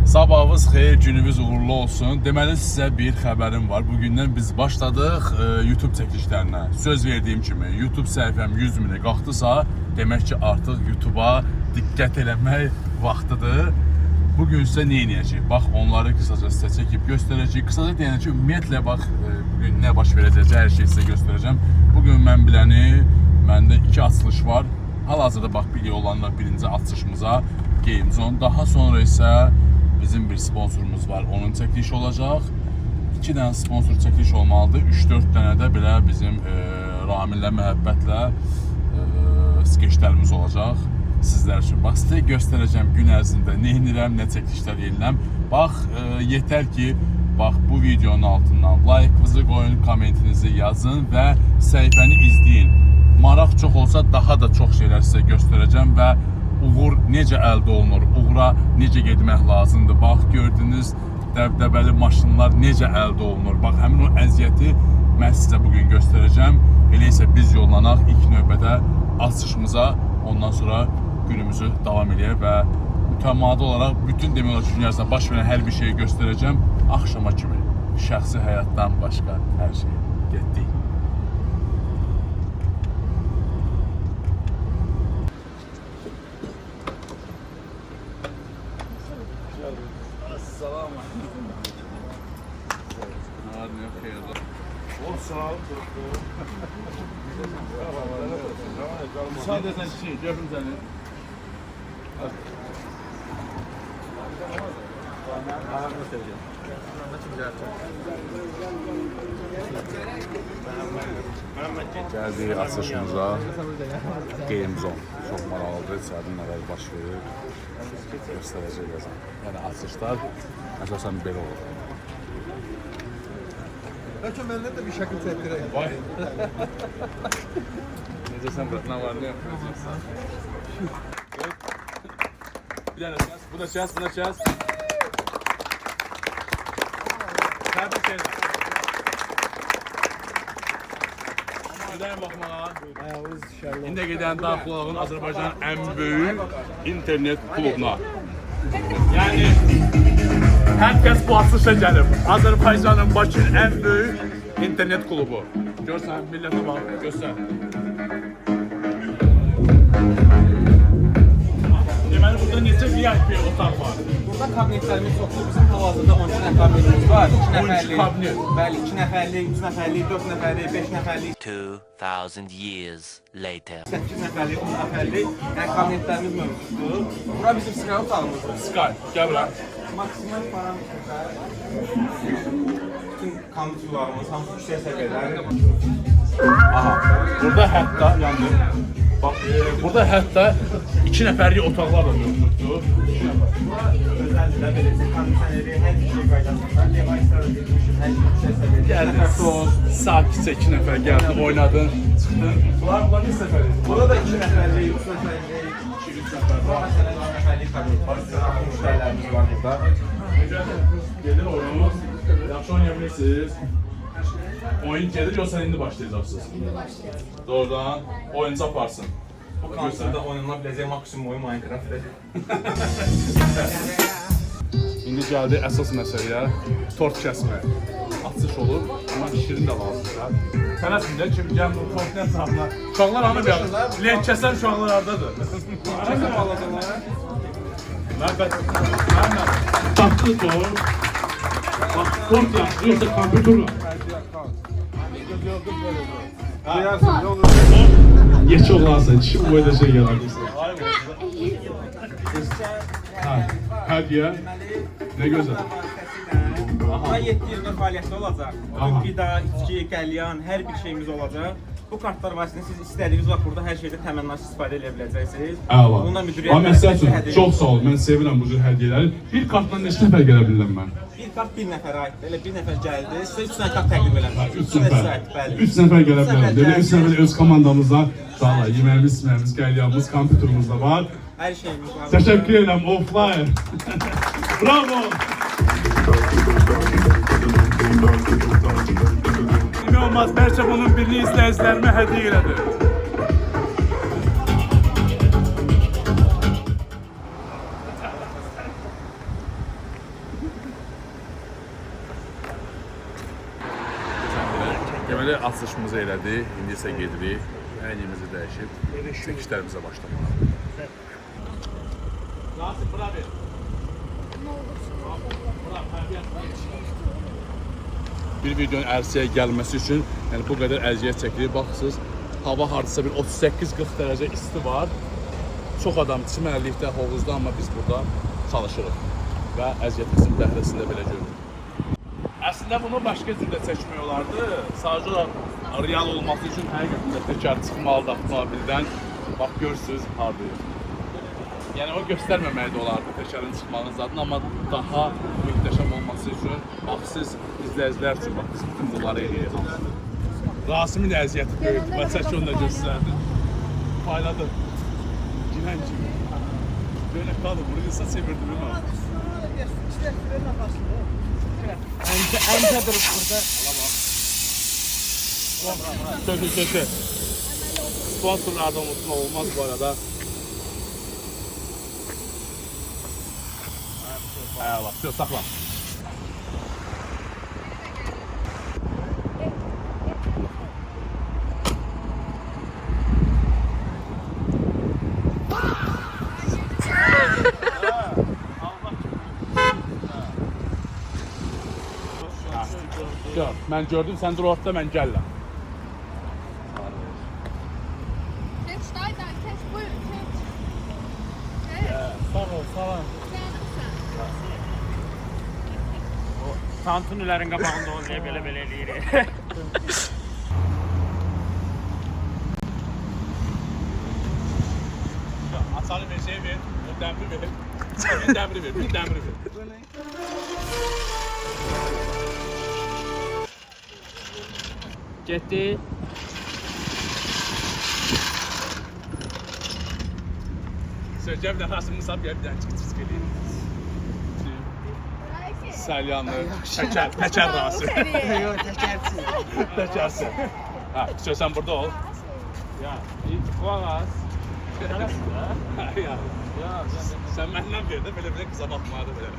Sabahınız xeyir, gününüz uğurlu olsun. Deməli sizə bir xəbərim var. Bugündən biz başladıq YouTube çəkilişlərinə. Söz verdiyim kimi YouTube səhifəm 100 minə qalxdısa, demək ki artıq YouTube'a diqqət eləmək vaxtıdır. Bugün sizə nə edəcəyik? Bax, onları qısaca sizə çəkib göstərəcəyik. Qısaca deyənə ki, ümumiyyətlə bax, bugün nə baş verəcək, hər şeyi sizə göstərəcəm. Bugün mən biləni, məndə 2 açılış var. Hal-hazırda bax, bir olanlar birinci açılışımıza Game Zone. Daha sonra isə bizim bir sponsorumuz var, onun çəkilişi olacaq. 2 dənə sponsor çəkiliş olmalıdır. 3-4 dənə də belə bizim Ramillə, məhəbbətlə skeçlərimiz olacaq sizlər üçün. Bax, sizə göstərəcəm gün ərzində nə edirəm, nə çəkilişlər edirəm. Bax, yetər ki, bax, bu videonun altından like-ınızı qoyun, kommentinizi yazın və səhifəni izləyin. Maraq çox olsa daha da çox şeylər sizə göstərəcəm və uğur necə əldə olunur, uğura necə getmək lazımdır. Bax, gördüyünüz dəbdəbəli maşınlar necə əldə olunur. Bax, həmin o əziyyəti mən sizə bugün göstərəcəm. Elə isə biz yollanaq ilk növbədə açışımıza, ondan sonra günümüzü davam edək və mütəmadi olaraq bütün demək olar dünyasında baş verən hər bir şeyi göstərəcəm. Axşama kimi şəxsi həyatdan başqa hər şey. Getdik. Müsaade eden şey, cebim seni. Geldiği açılışımıza Game Zone. Çok maraqlıdır, içərdə nələr baş verir, göstərəcək. Yəni açılışlar əsasən belə olur. Belki benden de bir şakıl çektireyim. Vay. Nece sen ne var ne yapıyorsun? Bir tane çaz, bu da çaz, bu da çaz. Tebrik ederim. Güzel bakmalar. Ayağımız dışarıda. İndi giden Dağ Kulağı'nın Azerbaycan'ın en büyük internet klubuna. Yani herkes bu açılışa gelip Azerbaycan'ın Bakı'nın en büyük internet klubu. Görsen millete bak, göster. Deməli burada neçə VIP otaq var? Burada kabinetlərimiz çoxdur. Bizim hal-hazırda 12 nəfər kabinetimiz var. 2 12 kabinet. Bəli, 2 nəfərlik, 3 nəfərlik, 4 nəfərlik, 5 nəfərlik, 2000 years later. 8 nəfərlik, 10 nəfərlik. Yəni kabinetlərimiz mövcuddur. Bura bizim Skype otağımızdır. Sky, gel bura. Maksimal parametrlər, bütün kompüterlərimiz, hamısı yüksək səviyyələr. Aha, burada hətta yandı. Bak, burada hətta 2 nəfərlik otaqlar da mövcuddur. Özəlliklə beləcə kondisiyoneri, hər bir şey qaydasında, device'lara verilmişim, hər şey yüksək səviyyədə. Gəldin, sakitcə 2 nəfər gəldin, oynadın, çıxdın. Bunlar ne səfəri? Burada da 2 nəfərlik, 3 nəfərlik, 2-3 nəfər burada var. məsələn 4 nəfərlik kabinet var. Müştərilərimiz var burada. Gelir oyunumuz. Yaxşı oynayabilirsiniz. Oyun gelir yoksa indi başlayacaqsınız. Doğrudan oyuncu aparsın. Bu konsolda oynanıla biləcək maksimum oyun Minecraft'dır. İndi gəldi əsas məsələyə, tort kəsmək. Açış olur, amma şirin də lazımdır. Tələsin də kim gəlmir, tortun ətrafına. Uşaqlar hanı bir adam? Lek kəsən uşaqlar haradadır? Nəsə bağladılar? Məbət, tatlı tort. Bak, tort yaxşı, yoxsa kompüter var. Duyarsın ne olur. Geç olarsa, çişim bu edəcək gələrdirsən. Hədiyyə, nə gözəl. Burada 700 növ fəaliyyətdə olacaq. Bütün qida, içki, qəlyan, hər bir şeyimiz olacaq. Bu kartlar vasitəsilə siz istədiyiniz vaxt burada hər şeydə təmənnasız istifadə edə biləcəksiniz. Əla. Bununla Amma müdiriyyət məsəl üçün, çox sağ ol, mən sevirəm bu cür hədiyyələri. Bir kartla neçə nəfər gələ bilirəm mən? Bir kart bir nəfərə aiddir. Elə bir nəfər gəldi, sizə 3 dənə kart təqdim eləmişik. 3 nəfər. 3 nəfər gələ bilərəm. Demək 3 nəfər öz komandamızda sağla, yeməyimiz, siməyimiz, qəlyanımız, kompüterimiz də var. Hər şeyimiz var. Təşəkkür edirəm, offline. Bravo! Demək olmaz, bəlkə bunun birini izləyicilərimə hədiyyə elədir. Deməli, açılışımızı elədik. İndi isə gedirik. Əynimizi dəyişib çəkişlərimizə başlamalıyıq. Rasim, bura ver. Bir videonun ərsəyə gəlməsi üçün yəni bu qədər əziyyət çəkilir. Baxsınız, hava hardasa bir 38-40 dərəcə isti var. Çox adam çimərlikdə, hovuzda, amma biz burada çalışırıq və əziyyətimizin bəhrəsində belə görürük. Əslində bunu başqa cürdə çəkmək olardı. Sadəcə olaraq real olması üçün həqiqətən də təkər çıxmalıdır avtomobildən. Bax, görürsünüz, hardayıq. Yəni o göstərməməyə də olardı təkərin çıxmağının zadını, amma daha mühtəşəm olması üçün bax, siz izləyicilər üçün bax, biz bütün bunları eləyirik. Rasimin əziyyəti böyükdür, və çəki onu da göstərdi. Payladı. Cinən kimi. Böyle kaldı, burayı ısa çevirdi değil mi? Ənca durub burada. Sökü. Sponsorlardan unutma olmaz bu arada. Bak, şöyle sakla. Ben gördüm, sen dur ortada, ben gəllə. Keç, daydan, keç, buyurun, keç. Sağ ol, sağ ol. Tantunilərin qabağında olmaya belə eləyirik. Asalım bir şey ver, o dəmri ver. Bir dəmri ver, bir dəmri ver. Getdi. Söyleyeceğim bir defasını sap ya, bir tane çık geleyim. Salyanlı, teker rası. Yok tekersiz. Tekersin. Ha, istiyorsan burada ol. Ya, qulaq as. Ya, sen benden bir de böyle kıza bakmadı böyle.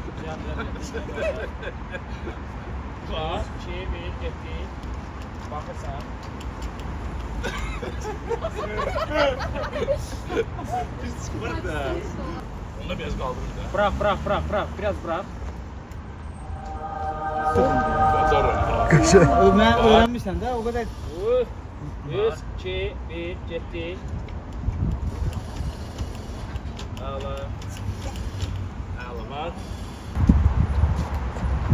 Bak. Şey bir getdi. Baxırsan. Biz çıkmadı da. Onu da biraz kaldırır da. Bırak. Biraz bırak. Ben öğrenmişsem de o kadar. 3, 2, 1, getdi. Ağla. var.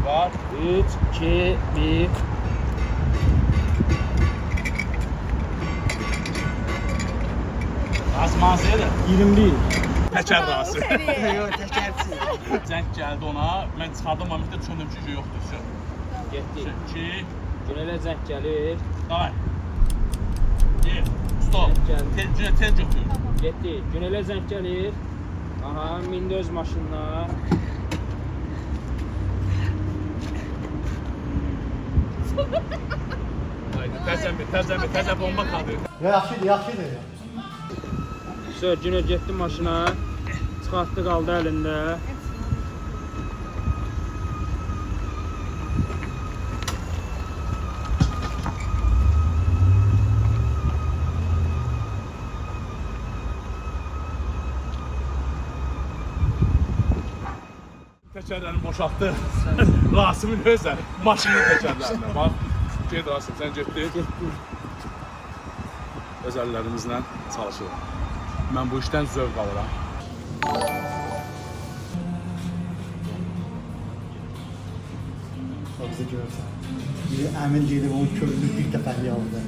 Var. 3, 2, 1. Asmansıya da. 20 değil. Teker rası. Yok tekersiz. Zəng gəldi ona, mən çıxardım, amma bir də çöndüm ki, yoxdur. Getdi. 2, Günələ zəng gəlir. davay. 1, stop. Tez götür. Getdi. Günələ zəng gəlir. Aha, mindi öz maşınına. Haydi, təzə bomba kaldı. Yaxşıdır. Sonra Günə getdi maşına. Çıxartdı, qaldı əlində. Təkərlərini boşaltdı. Rasimin özə maşının təkərlərinə. Bax, ged Rasim, sən getdi. Öz əllərimizlə çalışırıq. Mən bu işdən zövq alıram. Çok bizi görürsen. Bir Emin gelip onun körünü bir defa aldı.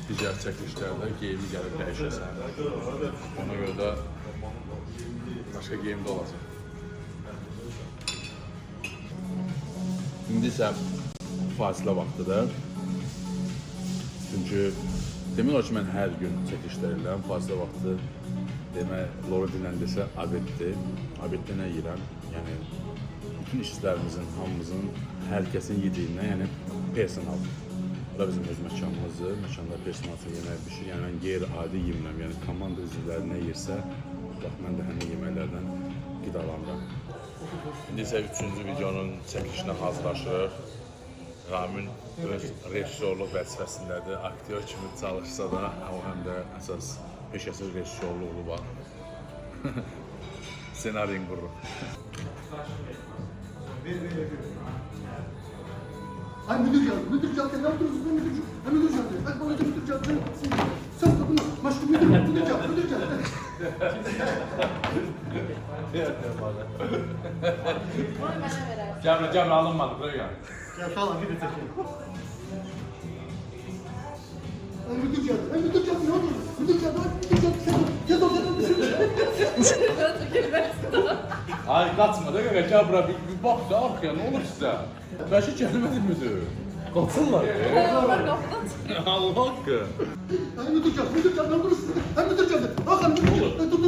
Digər çəkilişlərdə geyimi gəlib dəyişəsən. Ona görə də başqa geyimdə olacaq. İndi isə fasilə vaxtıdır. Çünki demək olar ki, mən hər gün çəkilişlər edirəm. Fasilə vaxtı demək, Lori dilən desə abeddir. Abeddə nə yeyirəm? Yəni bütün işçilərimizin, hamımızın, hər kəsin yediyindən, yəni personal. Bu da bizim öz məkanımızdır. Məkanda personal üçün yemək bişir. Yəni mən qeyri-adi yemirəm. Yəni komanda üzvləri nə yersə, bax mən də həmin yeməklərdən qidalanıram. İndi isə 3-cü videonun çəkilişinə hazırlaşırıq. Ramin öz rejissorluq vəzifəsindədir. Aktyor kimi çalışsa da, o həm də əsas peşəsi rejissorluğu var. Ssenariyin qurur. Ay müdür geldi, ne yapıyorsunuz müdür? Ay müdür geldi, ay bana da müdür geldi. Sen kapını, başka müdür geldi. Cəmlə alınmadı, buraya gəl. Ya sağ ol, bir de çekeyim. Ay müdür geldi, ne oluyor? Müdür geldi, tez ol, Ay qaçma da qaqa, gəl bura bir bax da arxaya, nə olur sizə? Bəşi gəlmədi müdür? Qaçırlar. Allah haqqı. Ay müdür geldi, ne yapıyorsunuz? Ay müdür geldi, bakın müdür geldi. Dur,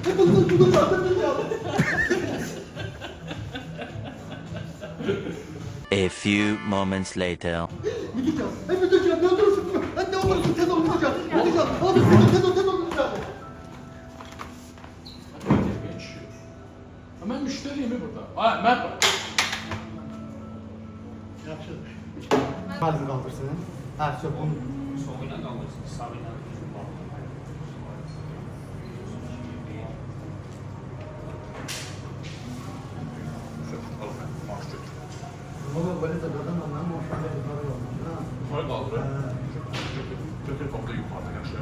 hep müdür geldi. A few moments later. Müdür geldi, ay müdür geldi, ne yapıyorsun? Ay ne olursun, tez ol, müdür geldi. Müdür geldi, abi tez ol, müdür geldi. Mən müştəriyim burada. Ay, mən... Yaxşı. Qalbini qaldırsın. Hər şey bunu. Solu ilə qaldırsın, sağ ilə. Bunu böyle de adam ama maşallah bunları var. Yuxarı qaldır. Götür topda yuxarıda yaxşı.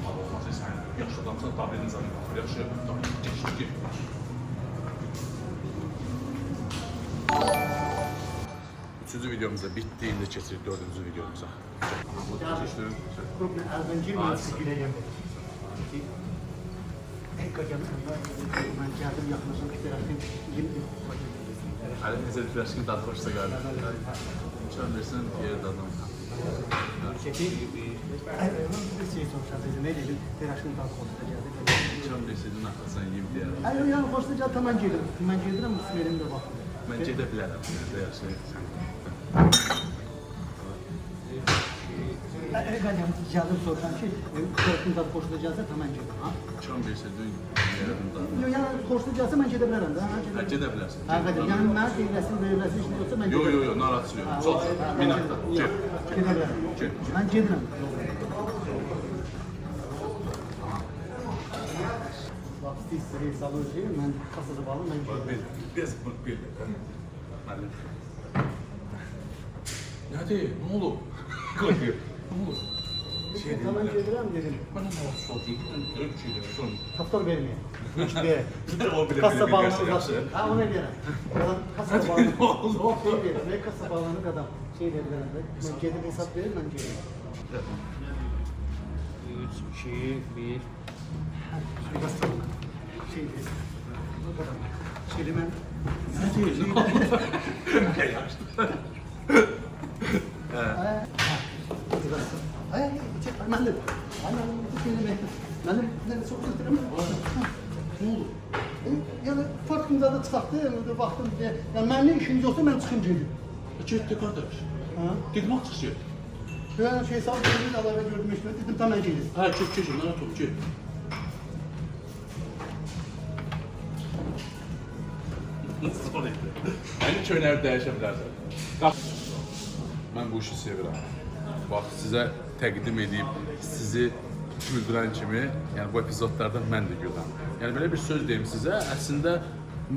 Olmaz, sən yaxşı adamsan, tabelin zanı qaldır. Yaxşı, geçdik ki. Üçüncü videomuz da bitti. İndi keçirik dördüncü videomuza. Krupne Erbenci mühendislik gireceğim. Hakikaten ben geldim yaklaşık bir tarafın 20 Hələ necə fləşkin dadı başda gəldi. Çön versin, yeri dadım. Çeki, bir şey soruşacaktı. Ne dedim? Telaşın tadı hoşuna geldi. Çön versin, arxasından yiyim deyərəm. Ay yani hoşuna geldi. Tamam geldim. Ben geldim ama İsmail'im de baktım. Mən gedə bilərəm. Yaxşı. Ben geldim soruşan ki, telaşın tadı hoşuna gelse tamam geldim. Çön versin, yerimin dadı. Yok yani hoşuna gelse ben gidebilirim. Hə, gedə bilərsən. Arkadaşlar yani ben devresin işini yoksa ben Yo, narahatsız yox. Sol, minətdə. Get. gidebilirim. Get. Ben giderim. Bak siz salıyorsunuz, ben kasada bağlı, ben giderim. Bir. Hadi. Nədir? Nə olub? Qalxıyor. Nə olub? Tamam giderim dedim. Bana nə olub? Sol deyil. Öyle bir şey deyil. Son. Kaptor vermeye. İşte. O bile Kasa bağlanır yaxşı. uzatıyor. Ha ona göre. Adam kasa bağlanır. O şey verir. Ve kasa bağlanır adam. Şey verir. Ben kendim hesap veririm ben kendim. 3, 2, 1. Kasa şey verir. O kadar. Şeyde ben. Ay, çek. Ben de. Ben de çok üzülürüm. Ne oldu? Yani farkında da çıkarttı, baktım diye. Yani benimle işiniz olsa ben çıkayım dedim. Getdi qardaş. Ha? Dedim açıq get. Ben şey sağ olun, Allah'a gördüm işte. Dedim tamam geliriz. Hə, get, narahat ol, get. Sonra idi. Məni könər dəyişə bilərsən. Qaç. Mən bu işi sevirəm. Bax, sizə təqdim edib, sizi güldürən kimi, yəni bu epizodlarda mən də gülürəm. Yəni belə bir söz deyim sizə, əslində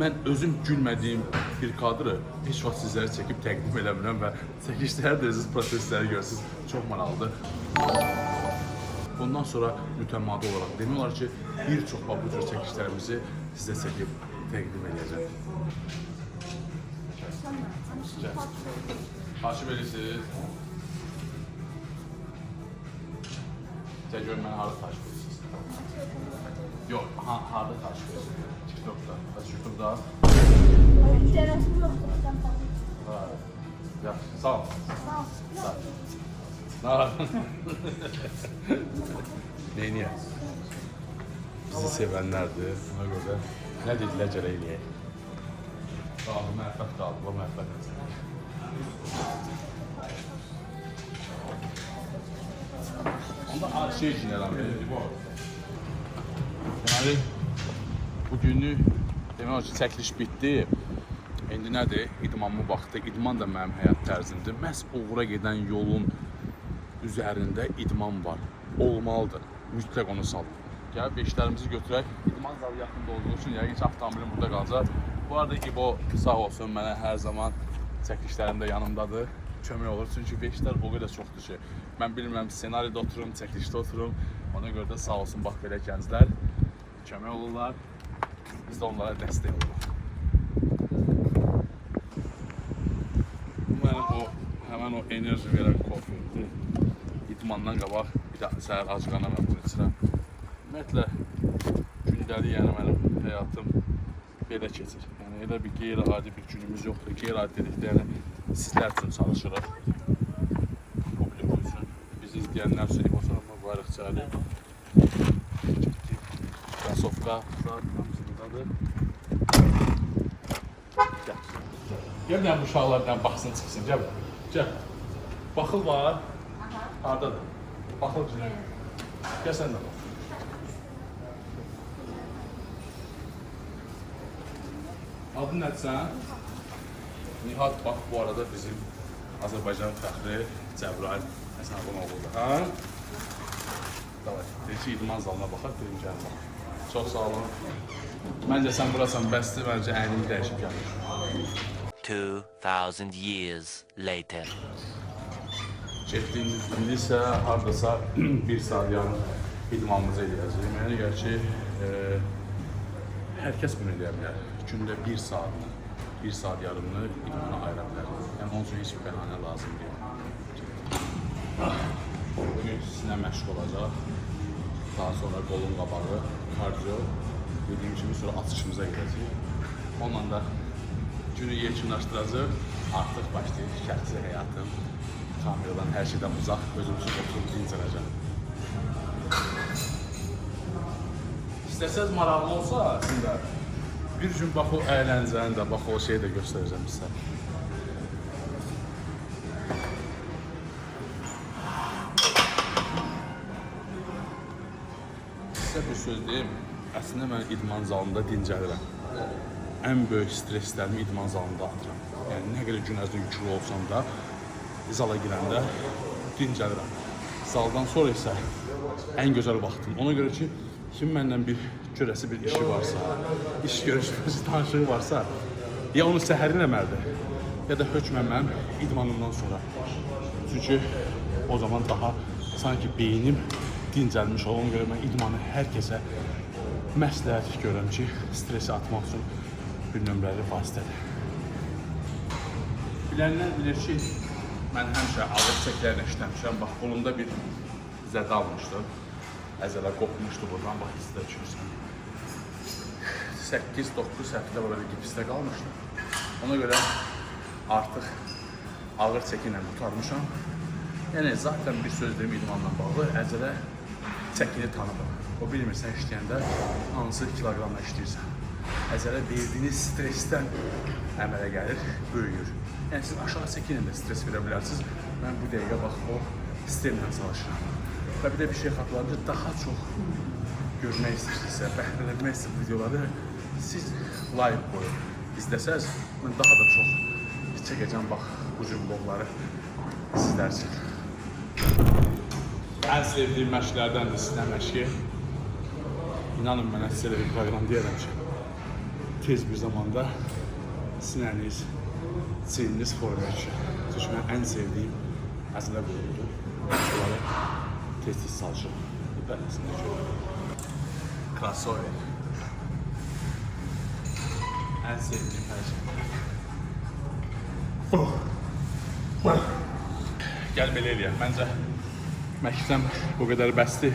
mən özüm gülmədiyim bir kadrı heç vaxt sizlərə çəkib təqdim eləmirəm və çəkişləri də siz prosesləri görürsünüz. Çox maraqlıdır. Bundan sonra mütəmadi olaraq demək olar ki, bir çox bu cür çəkişlərimizi sizə çəkib təqdim edəcəm. Haşim edirsiniz. Sən görün mənə harada taş verirsiniz? Yox, harada taş verirsiniz? TikTok'da. YouTube'da. Cərəsim yoxdur. Yaxşı, sağ ol. Sağ ol. Narahat. Neyniyək? bizi sevənlərdir. Ona görə nə dedilər gərək eləyək. Qaldı, məhəbbət qaldı, bu məhəbbət. Onda şey cinərəm, deməli, bugünü demək olar ki, çəkiliş bitdi. İndi nədir? İdmanımı vaxtı. İdman da mənim həyat tərzimdir. Məhz uğura gedən yolun üzərində idman var. Olmalıdır. Mütləq onu salın. Gəl, beşlərimizi götürək. İdman zalı yaxında olduğu üçün yəqin ki, avtomobilim burada qalacaq. Bu arada İbo sağ olsun mənə hər zaman çəkilişlərimdə yanımdadır. Kömək olur. Çünki beşlər o qədər çoxdur ki, mən bilmirəm, senaryoda oturum, çəkilişdə oturum. Ona görə də sağ olsun, bax belə gənclər kömək olurlar. Biz də onlara dəstək oluruq. Həmən o enerji verən kofedir. İdmandan qabaq bir də səhər ac qana mən bunu içirəm. Ümumiyyətlə, gündəlik yəni mənim həyatım belə keçir. Yəni elə bir qeyri-adi bir günümüz yoxdur. Qeyri-adi dedikdə yəni sizlər üçün çalışırıq. Publik üçün, bizi izləyənlər üçün İbosanımla bayırıqçadır. Krasovka, saat hamısındadır. Gəl mən bu uşaqlardan baxsın çıxsın, gəl. Gəl. Baxıl var. Haradadır? Baxıl günə. Gəl sən də bax. Adın nədir sən? Nihat bax, bu arada bizim Azərbaycan fəxri Cəbrayil Həsənabın oğludur. Ha? Davay, deyir ki, idman zalına baxaq, deyim gəlin bax. Çox sağ olun. Məncə sən burasan bəsdir, məncə əynini dəyişib gəlir. 2000 years later. Getdiyimiz indi isə hardasa 1 saat yarım idmanımızı eləyəcəyik. Mənə gəlir ki, hər kəs bunu eləyə bilər. Gündə 1 saatını, 1 saat yarımını idmana ayıra bilər. Yəni onun üçün heç bir bəhanə lazım deyil. Bugün sizinlə məşq olacaq. Daha sonra qolun qabağı, kardio, dediyim kimi sonra atışımıza gedəcəyik. Onunla da günü yekunlaşdıracaq. Artıq başlayır şəxsi həyatım. Kameradan hər şeydən uzaq, özümüzü oturub dincələcəm. İstəsəz maraqlı olsa, əslində bir gün bax o əyləncəni də, bax o şeyi də göstərəcəm sizə. Sizə bir söz deyim, əslində mən idman zalında dincəlirəm. Ən böyük streslərimi idman zalında atıram. Yəni nə qədər gün ərzində yüklü olsam da, zala girəndə dincəlirəm. Zaldan sonra isə ən gözəl vaxtım. Ona görə ki, kim məndən bir görəsi bir işi varsa, iş görüşməsi, tanışığı varsa, ya onu səhərin əməldir, ya da hökmən mənim idmanımdan sonra. Çünki o zaman daha sanki beynim dincəlmiş olur. Ona görə mən idmanı hər kəsə məsləhət görürəm ki, stresi atmaq üçün bir nömrəli vasitədir. Bilənlər bilir ki, mən həmişə ağır çəklərlə işləmişəm. Bax, qolumda bir zədə almışdım. Əzələ qopmuşdu buradan, bax, hissə düşürsən. 8-9 həftə belə gipsdə qalmışdım. Ona görə artıq ağır çəkinlə tutarmışam. Yəni, zaten bir söz deyim idmanla bağlı, əzələ çəkini tanıdım. O bilmirsən işləyəndə hansı kiloqramla işləyirsən. Əzələ verdiyiniz stresdən əmələ gəlir, böyüyür. Yəni, siz aşağı çəkinlə də stres verə bilərsiniz. Mən bu dəqiqə bax, o sistemlə çalışıram. Və bir də bir şey xatırlayınca daha çox görmək istəyirsinizsə, bəhrələnmək istəyirsinizsə videoları siz like qoyun. İzləsəz, mən daha da çox çəkəcəm bax, bu cür vlogları sizlər üçün. Ən sevdiyim məşqlərdəndir sinə məşqi. İnanın mənə sizə bir proqram deyərəm ki, tez bir zamanda sinəniz, çiyniniz formaya düşür. Çünki mən ən sevdiyim əzələ quruludur. Məşqləri tez-tez çalışırım. Bələsində görürüm. Crossover. Ən sevdiyim hər şey. Gəl belə eləyək. Məncə məşqdən bu qədər bəsdir.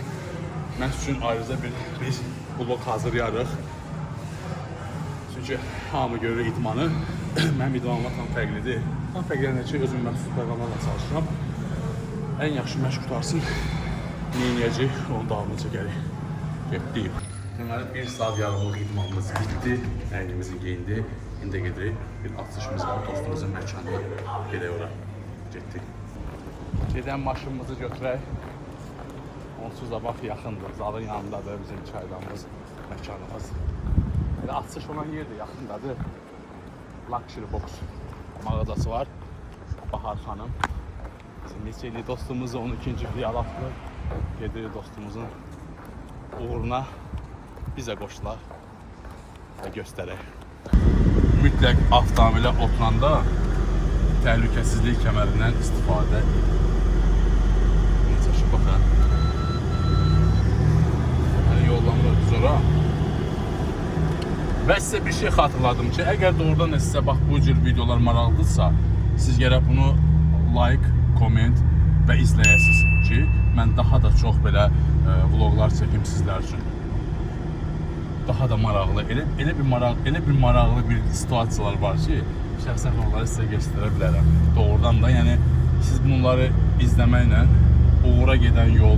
Mən üçün ayrıca bir vlog hazırlayarıq. Çünki hamı görür idmanı. Mənim idmanımla tam fərqlidir. Tam fərqlənir ki, özüm məxsus proqramlarla çalışıram. Ən yaxşı məşq qutarsın. Neyniyəcək, onun davamını çəkərik. Getdik. Deməli, 1 saat yarımlıq idmanımız bitdi, əynimizi geyindi. İndi gedirik, bir atışımız var, dostumuzun məkanına gedək ora. Getdik. Gedən maşınımızı götürək. Onsuz da bax, yaxındır, zalın yanındadır bizim çaydanımız, məkanımız. Elə atış olan yerdir, yaxındadır. Luxury Box mağazası var. Bahar xanım. Bizim neçəli dostumuz 12-ci filialatlı. Gedirik dostumuzun uğruna bizə qoşular və göstərək. Mütləq avtomobilə oturanda təhlükəsizlik kəmərindən istifadə edin. Necə şu baxın. Yəni yollanırıq biz ora. Və sizə bir şey xatırladım ki, əgər doğrudan sizə bax bu cür videolar maraqlıdırsa, siz gərək bunu like, comment və izləyəsiniz ki, mən daha da çox belə vloglar çəkim sizlər üçün. Daha da maraqlı, elə bir maraqlı bir situasiyalar var ki, şəxsən onları sizə göstərə bilərəm. Doğrudan da, yəni siz bunları izləməklə uğura gedən yol,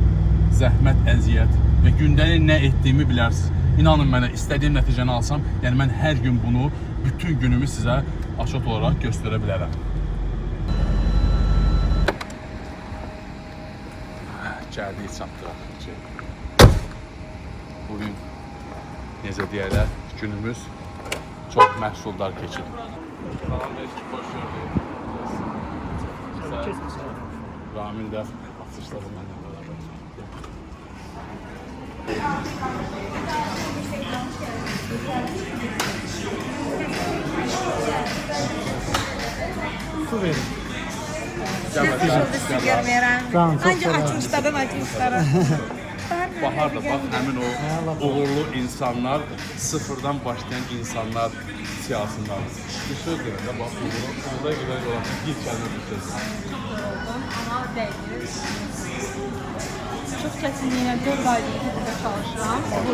zəhmət, əziyyət və gündəlik nə etdiyimi bilərsiniz. İnanın mənə, istədiyim nəticəni alsam, yəni mən hər gün bunu, bütün günümü sizə açıq olaraq göstərə bilərəm. Gəldik, çatdıraq ki, bugün necə deyərlər, günümüz çox məhsuldar keçir. Salam ki, xoş gördük. Ramil də atışları mənlə beraber. Su verin. Sizi görməyərəm. Tamam, çok Ancaq açmışlardan açmışlara. Bahar da bax, həmin o uğurlu insanlar, sıfırdan başlayan insanlar siyasından. Bir söz deyil də, bax, uğurda qədər yola bir kəlmə bir söz. Amma deyil. Çox çətinliklə 4 aydır ki, burada çalışıram. Bu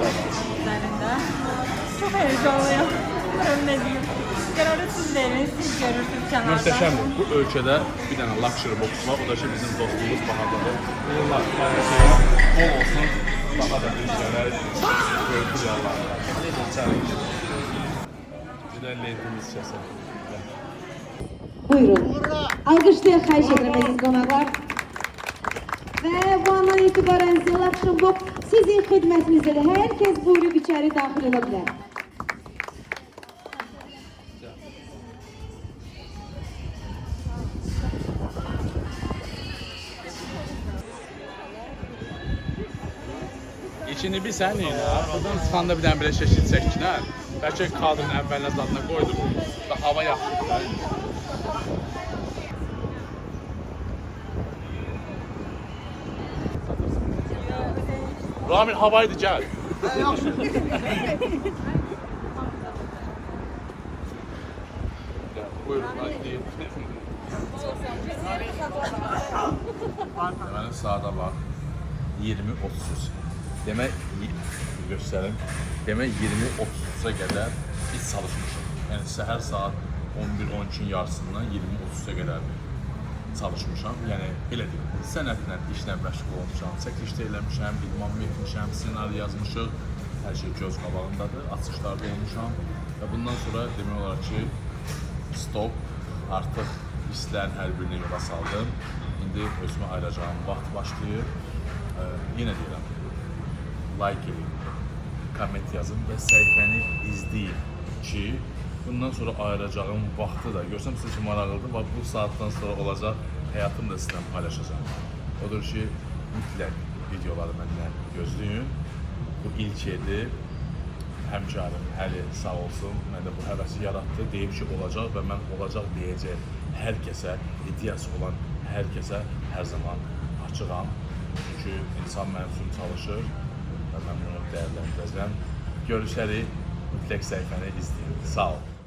üzərində. Çox heyecanlıyım. Bilmirəm nə deyim. Qərarı siz verin, siz görürsünüz kənarda. Möhtəşəmdir. Bu ölkədə bir dənə luxury box var, o da ki bizim dostumuz Bahardadır. Uğurlar, bol olsun, daha da bizlərə görüntülərlər. Güzel lentimiz kəsək. Buyurun. Alkışlayın, xahiş edirəm əziz qonaqlar. Və bu andan etibarən Luxury Box sizin xidmətinizdə. Hər kəs buyurub içəri daxil ola bilər. İçini bir sən yine, buradan çıxanda bir dənə belə şəkil çəkkinər. Bəlkə kadrın əvvəlinə zadına qoydum və hava yaxşıdır. Ramil, havaydı, gəl. Buyurun, hadi. Deməli, sağda bax, 20-30. Demək, göstərim. Demək, 20-30'a qədər biz çalışmışıq. Yəni, səhər saat 11-12'in yarısından 20-30'a qədər çalışmışam. Yəni, belə deyim, sənətlə, işlə məşğul olmuşam, çəkilişdə eləmişəm, idman etmişəm, ssenari yazmışıq. Hər şey göz qabağındadır, açışlarda olmuşam. Və bundan sonra demək olar ki, stop, artıq hisslərin hər birini yola saldım. İndi özümə ayıracağım vaxt başlayır. Yenə deyirəm, like edin, komment yazın və səhifəni izləyin ki, bundan sonra ayıracağım vaxtı da görsəm sizin üçün maraqlıdır. Bax, bu saatdan sonra olacaq, həyatımı da sizlə paylaşacağım. Odur ki, mütləq videoları məndən gözləyin. Bu ilk idi. Həmkarım Əli sağ olsun, məndə bu həvəsi yaratdı. Deyib ki, olacaq və mən olacaq deyəcək hər kəsə, ideyası olan hər kəsə hər zaman açığam. Çünki insan mənim üçün çalışır və mən bunu dəyərləndirəcəm. Görüşərik, mütləq səhifəni izləyin. Sağ olun.